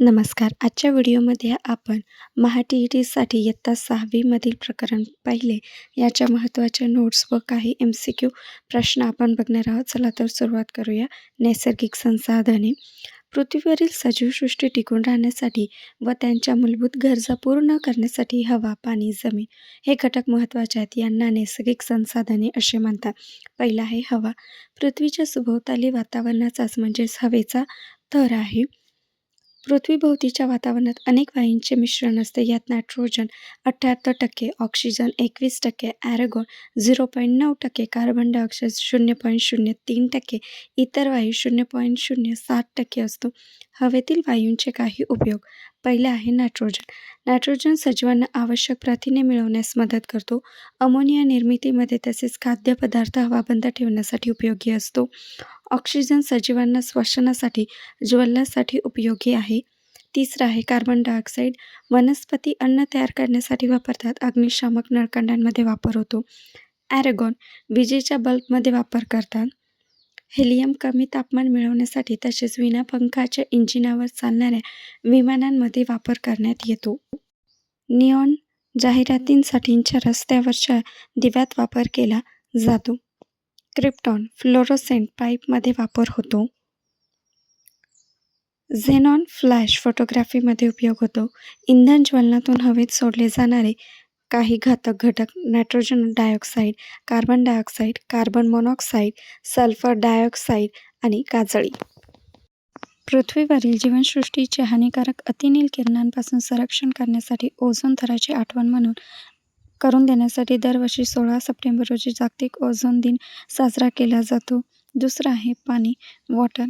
नमस्कार. आजच्या व्हिडिओमध्ये आपण महा-टी-ई-टीसाठी इयत्ता 6वी मधील प्रकरण पहिले याच्या महत्त्वाच्या नोट्स व काही MCQ प्रश्न आपण बघणार आहोत. चला तर सुरुवात करूया. नैसर्गिक संसाधने. पृथ्वीवरील सजीवसृष्टी टिकून राहण्यासाठी व त्यांच्या मूलभूत गरजा पूर्ण करण्यासाठी हवा, पाणी, जमीन हे घटक महत्त्वाचे आहेत. यांना नैसर्गिक संसाधने असे म्हणतात. पहिला आहे हवा. पृथ्वीच्या सभोवताली वातावरणाचाच म्हणजेच हवेचा थर आहे. पृथ्वीभोवतीच्या वातावरणात अनेक वायूंचे मिश्रण असते. यात नायट्रोजन 78%, ऑक्सिजन 21%, ॲरेगॉन 0.9%, कार्बन डायऑक्साईड 0.03%, इतर वायू 0.07% असतो. हवेतील वायूंचे काही उपयोग. पहिला आहे नायट्रोजन. नायट्रोजन सजीवांना आवश्यक प्रथिने मिळवण्यास मदत करतो. अमोनिया निर्मितीमध्ये तसेच खाद्यपदार्थ हवाबंद ठेवण्यासाठी उपयोगी असतो. ऑक्सिजन सजीवांना श्वसनासाठी, ज्वलनासाठी उपयोगी आहे. तिसरा आहे कार्बन डायऑक्साईड. वनस्पती अन्न तयार करण्यासाठी वापरतात. अग्निशामक नळकांड्यांमध्ये वापर होतो. ॲरेगॉन विजेच्या बल्बमध्ये वापर करतात. हेलियम कमी तापमान मिळवण्यासाठी तसेच विनापंखाच्या इंजिनावर चालणाऱ्या विमानांमध्ये वापर करण्यात येतो. निऑन जाहिरातींसाठीच्या रस्त्यावरच्या दिव्यात वापर केला जातो. क्रिप्टॉन फ्लोरोसेंट पाईपमध्ये वापर होतो. झेनॉन फ्लॅश फोटोग्राफीमध्ये उपयोग होतो. इंधन ज्वलनातून हवेत सोडले जाणारे काही घातक घटक nitrogen dioxide, carbon dioxide, carbon monoxide, sulphur dioxide आणि काजळी. पृथ्वीवरील जीवसृष्टीचे हानिकारक अतिनील किरणांपासून संरक्षण करण्यासाठी ओझोन थराची आठवण करून देण्यासाठी दरवर्षी 16 सप्टेंबर रोजी जागतिक ओझोन दिन साजरा केला जातो. दुसरं आहे पाणी, वॉटर.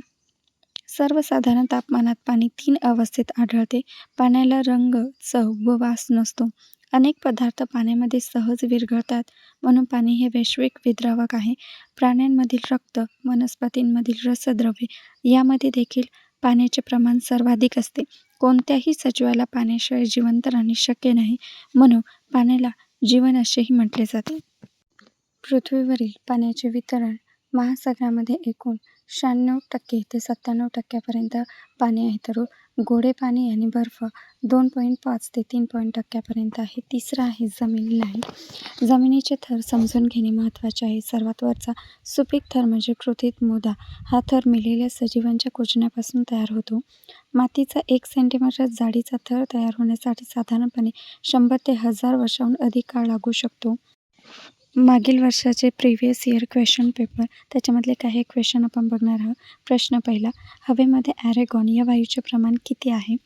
सर्वसाधारण तापमानात पाणी 3 अवस्थेत आढळते. पाण्याला रंग, चव व वास नसतो. अनेक पदार्थ पाण्यामध्ये सहज विरघळतात, म्हणून पाणी हे वैश्विक विद्रावक आहे. प्राण्यांमधील रक्त, वनस्पतींमधील रसद्रव्ये यामध्ये देखील पाण्याचे प्रमाण सर्वाधिक असते. कोणत्याही सजीवाला पाण्याशिवाय जिवंत राहणे शक्य नाही, म्हणून पाण्याला जीवन असेही म्हटले जाते. पृथ्वीवरील पाण्याचे वितरण. महासागरामध्ये एकूण 96% ते 97% पाणी आहे, तर गोडे पाणी आणि बर्फ 2.5 ते 3% आहे. तिसरा आहे जमीन लाइन. जमिनीचे थर समजून घेणे महत्त्वाचे आहे. सर्वात वरचा सुपीक थर म्हणजे कृतीत मृदा. हा थर मेलेल्या सजीवांच्या कुजण्यापासून तयार होतो. मातीचा 1 सेंटीमीटर जाडीचा थर तयार होण्यासाठी साधारणपणे 100 ते 1000 वर्षांहून अधिक काळ लागू शकतो. मागील वर्षाचे प्रिव्हियस इयर क्वेश्चन पेपर, त्याच्यामधले काही क्वेश्चन आपण बघणार आहोत. प्रश्न पहिला. हवेमध्ये ॲरेगॉन या वायूचे प्रमाण किती आहे?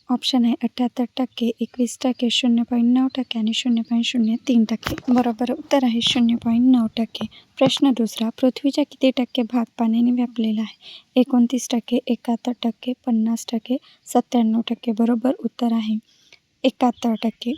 ऑप्शन आहे 78%, 21%, 0.9% आणि 0.03%. बरोबर उत्तर आहे 0.9%. प्रश्न दुसरा. पृथ्वीच्या किती टक्के भाग पाण्याने व्यापलेला आहे? 29%, 71%, 50%, 97%. बरोबर उत्तर आहे 71%.